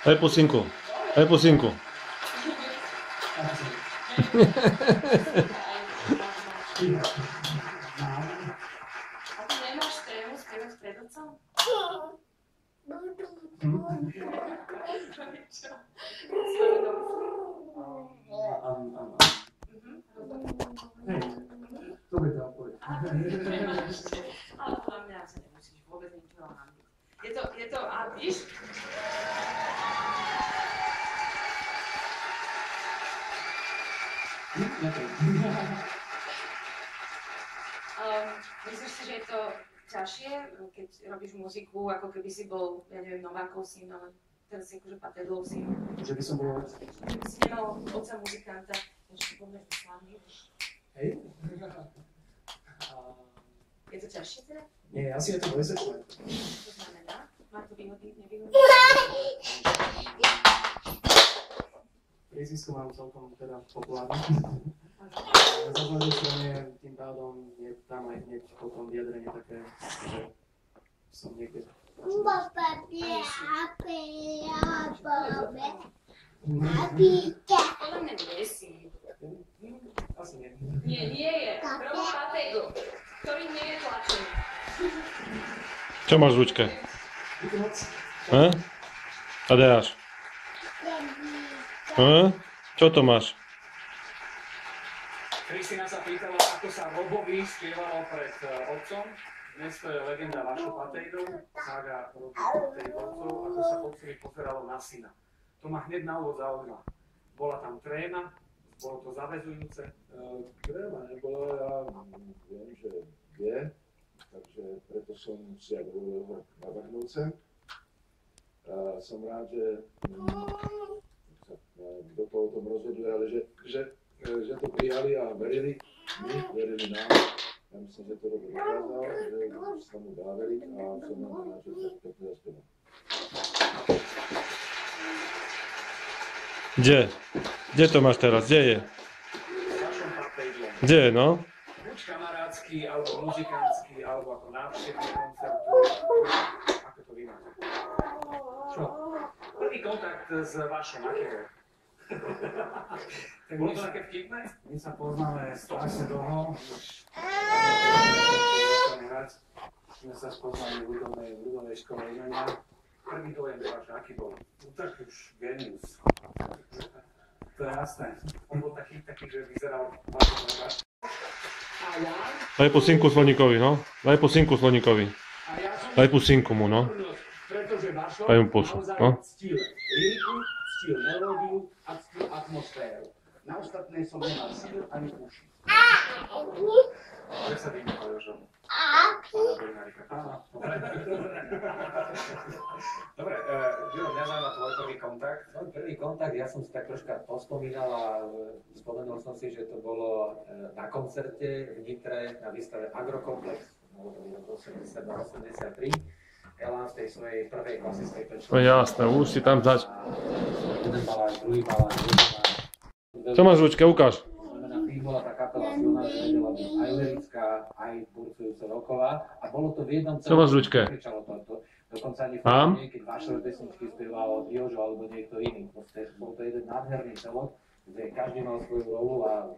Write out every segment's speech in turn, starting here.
Daj pusinku. Daj pusinku. A ty nemáš tému spievať pred otcom? To by to odpovedť. Ale podľa mňa sa nemusíš vôbec ničoho hambiť. Je to, a víš? Myslíš si, že je to ťažšie, keď robíš muziku, ako keby si bol, ja neviem, Novákov syn, ale teraz si akože Patejdlov syn. Že by som bol... Že by si nemal otca muzikanta, že si povieš slavný. Hej? Je to ťažšie teda? Nie, asi je to dvojsečné. To znamená? Má to výhody, nevýhody? Priezvisko mám celkom teda populárne. Na základnej strane tým pádom je tam aj hneď potom vyjadrenie také, že som niekde... Podľa mňa nie si. Asi nie. Nie je. Robo Patejdl, ktorý nie je tlačený. Čo máš v ručke? Tadeáš. Čo to máš? Kristina sa pýtala, ako sa Robovi spievalo pred otcom. Dnes to je legenda Vašo Patejdlov, sága Robo Patejdlovcov, ako sa otcovi pozeralo na syna. To ma hneď na úvod zaujíma. Bola tam tréma, bolo to zaväzujúce. Tréma nebola, ja viem, že je, takže preto som si aj dovolil navrhnúť sem. Som rád, že sa do toho o tom rozhodli, ale že to prijali a verili nám. Ja myslím, že to Robo dokázal, že sa mu dá veriť a som rád, že sa to zaspieval. Kde? Kde to máš teraz? Kde je? Kde je, no? Buď kamarátsky, alebo muzikánsky, alebo ako návštevný koncertu. Ako to vy máte? Čo? Prvý kontakt s Vašom, aký bol? Bolo to také vtipné? My sa poznáme strašne dlho. My sa spoznali v ľudovej škole umenia. Prvý dojem váš, aký bol? No tak už génius. To je jasné. On bol taký, že vyzeral vážne kolega. A ja? Daj pusinku Sloníkovi, no. Daj pusinku Sloníkovi. Daj pusinku mu, no. Pretože Vašo Daj mu pusu, no. ctil liriku, ctil melódiu a ctil atmosféru. Na ostatné som nemal síl ani uši. Ale sa vymýval, Jožo. Dobre, Žilo, mňa zaujíma tvoj prvý kontakt. Môj prvý kontakt, ja som si tak troška pospomínal a spomenul som si, že to bolo na koncerte v Nitre na výstave Agrokomplex. Bolo to rok 82-83. Elán v tej svojej prvej klasickej pečovej. Jasné, už si tam zač. Jeden balán, druhý balán, druhý balán. Čo máš v ručke, ukáž. Bola tá kapela silná, že vedela byť aj lirická, aj burcujúca roková a bolo to v jednom celom. Čo máš v ručke? Dokonca ani v keď Vašové pesničky spieval Jožo alebo niekto iný. Proste bol to jeden nádherný celok, kde každý mal svoju rolu a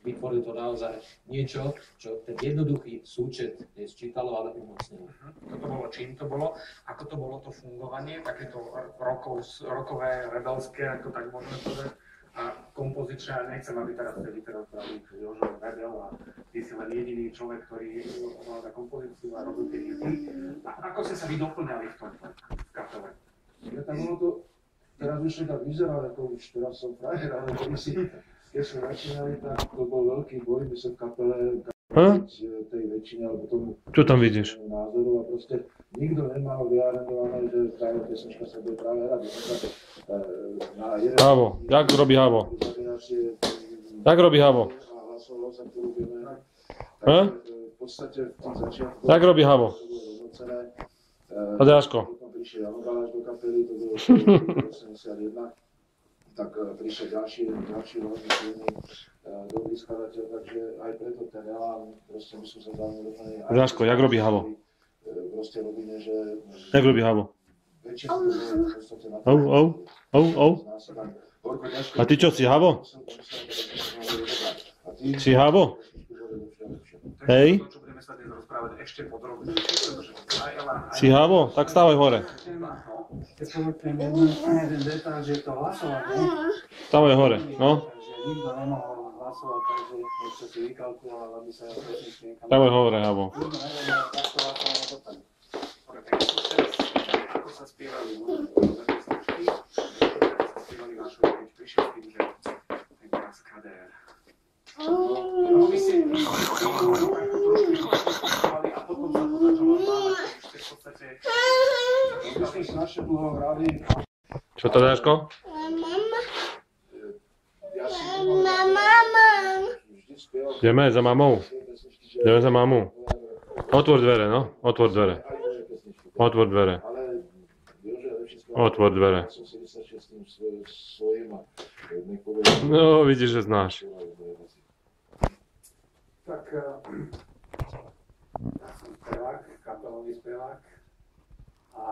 vytvoril to naozaj niečo, čo ten jednoduchý súčet nesčítalo, ale umocnilo. Toto bolo, čím to bolo, ako to bolo to fungovanie, takéto rokové, rebelské, ako tak môžeme povedať, a kompozičné, nechcem, aby teraz pravili Jožo rebel a ty si len jediný človek, ktorý mal na kompozíciu a robil tie hity. A ako ste sa vy doplňali v tomto, v kapele? Ja tam ono to, teraz už to tak vyzerá, ako už teraz som frajer, ale keď sme začínali, tak to bol veľký boj, my sa v kapele tej väčšine, alebo tomu Čo tam vidíš? názoru a proste nikto nemal vyarendované, že táto pesnička sa bude práve hrať. Na jeden Havo, jak robí Havo? Jak robí Havo? A hlasoval sa, ktorú vieme. Hm? V podstate v tým začiatku Jak robí Havo? to bolo rovnocenné. Tadeáško. Potom prišiel Jan Baláš do kapely, to bolo 81. Tak prišiel ďalší hlavný silný dobrý skladateľ, takže aj preto ten elán, proste my sme sa dali doplne. Tadeáško, jak robí Havo? Proste robíme, že Jak robí Havo? väčšina to bolo v podstate na Au, au, au, au. horko ťažké. A ty čo, si Havo? Si Havo? Hej? To, čo budeme sa dnes rozprávať ešte podrobnejšie, pretože aj Elán, aj Si Havo? Tak stávaj hore. Keď podotknem jeden detail, že to hlasovanie, Stávaj hore, no. takže nikto nemohol hlasovať, takže niečo si vykalkuloval, aby sa pesničky niekam... Stávaj hore, Havo. Nikto nevedel, takto hlasovanie dopadne. ako sa spievali pesničky, ako sa spievali vaše, keď prišiel s tým, že ten kaskadér. No, vy ste trošku spievali a potom sa to začalo zbávať, že ste v podstate... My sme strašne dlho hrali. Čo, Tadeáško? Ja si vždy spieval Ideme za mamou. pesničky, že Ideme za mamu. Otvor dvere, no. Otvor dvere. aj moje pesničky. Otvor dvere. Ale Jože je lepší spieval. Otvor dvere. Ja som si vystačil s tým svojím a nech povedal. No, vidíš, že znáš. Tak, ja som spevák, kapelový spevák. A